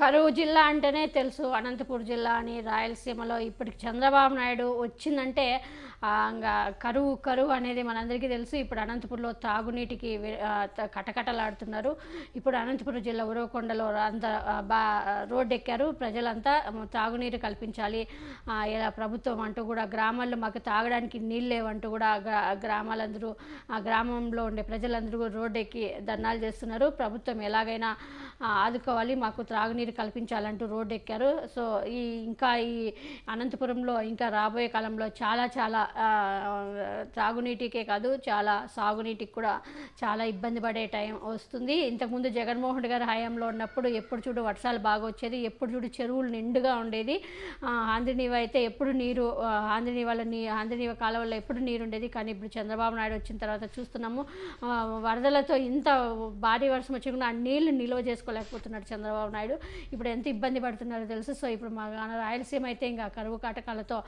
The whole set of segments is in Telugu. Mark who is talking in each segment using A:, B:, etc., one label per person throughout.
A: కరువు జిల్లా అంటేనే తెలుసు అనంతపురం జిల్లా అని. రాయలసీమలో ఇప్పటికి చంద్రబాబు నాయుడు వచ్చిందంటే ఇంగా కరువు అనేది మనందరికీ తెలుసు. ఇప్పుడు అనంతపురంలో తాగునీటికి కటకటలాడుతున్నారు. ఇప్పుడు అనంతపురం జిల్లా ఉరవకొండలో రోడ్డు ఎక్కారు ప్రజలంతా. తాగునీరు కల్పించాలి ఇలా ప్రభుత్వం అంటూ కూడా, గ్రామాల్లో మాకు తాగడానికి నీళ్ళు లేవంటూ కూడా గ్రామాలందరూ, ఆ గ్రామంలో ఉండే ప్రజలందరూ రోడ్డు ఎక్కి ధర్నాలు చేస్తున్నారు. ప్రభుత్వం ఎలాగైనా ఆదుకోవాలి, మాకు త్రాగునీరు కల్పించాలంటూ రోడ్డు ఎక్కారు. సో ఇంకా ఈ అనంతపురంలో ఇంకా రాబోయే కాలంలో చాలా త్రాగునీటికే కాదు, చాలా సాగునీటికి కూడా చాలా ఇబ్బంది పడే టైం వస్తుంది. ఇంతకుముందు జగన్మోహన్ రెడ్డి గారి హయాంలో ఉన్నప్పుడు ఎప్పుడు చూడు వర్షాలు బాగా వచ్చేది, ఎప్పుడు చూడు చెరువులు నిండుగా ఉండేది. ఆంధ్రనీవ అయితే ఎప్పుడు నీరు, ఆంధ్రనీవ కాలువల్లో ఎప్పుడు నీరు ఉండేది. కానీ ఇప్పుడు చంద్రబాబు నాయుడు వచ్చిన తర్వాత చూస్తున్నాము, వరదలతో ఇంత భారీ వర్షం వచ్చి కూడా ఆ నీళ్లు నిల్వ చేసుకోలేకపోతున్నాడు చంద్రబాబు నాయుడు. ఇప్పుడు ఎంత ఇబ్బంది పడుతున్నారో తెలుసు. సో ఇప్పుడు మా రాయలసీమ అయితే ఇంకా కరువు కాటకాలతో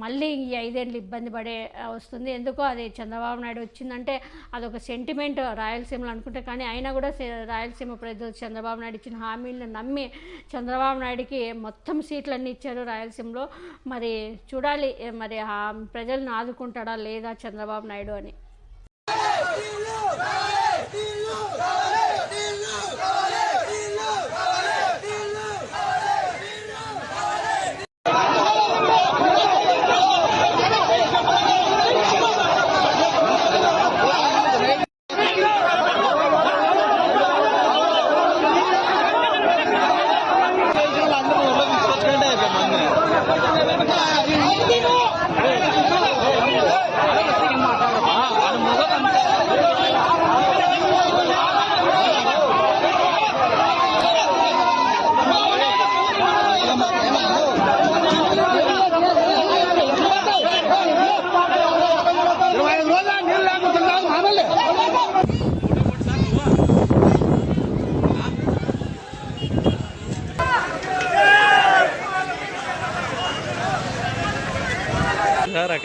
A: మళ్ళీ ఈ 5 ఏళ్ళు ఇబ్బంది పడే వస్తుంది. ఎందుకో అది చంద్రబాబు నాయుడు వచ్చిందంటే అదొక సెంటిమెంట్ రాయలసీమలో అనుకుంటే, కానీ అయినా కూడా రాయలసీమ ప్రజలు చంద్రబాబు నాయుడు ఇచ్చిన హామీలను నమ్మి చంద్రబాబు నాయుడికి మొత్తం సీట్లన్నీ ఇచ్చారు రాయలసీమలో. మరి చూడాలి, మరి ఆ ప్రజలను ఆదుకుంటాడా లేదా చంద్రబాబు నాయుడు అని.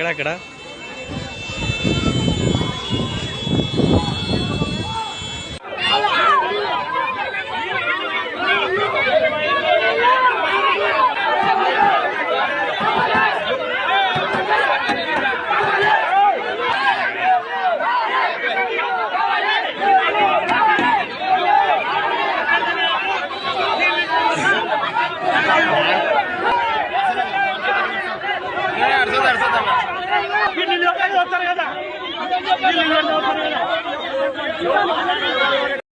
B: అక్కడ
C: వీళ్ళు వస్తారు కదా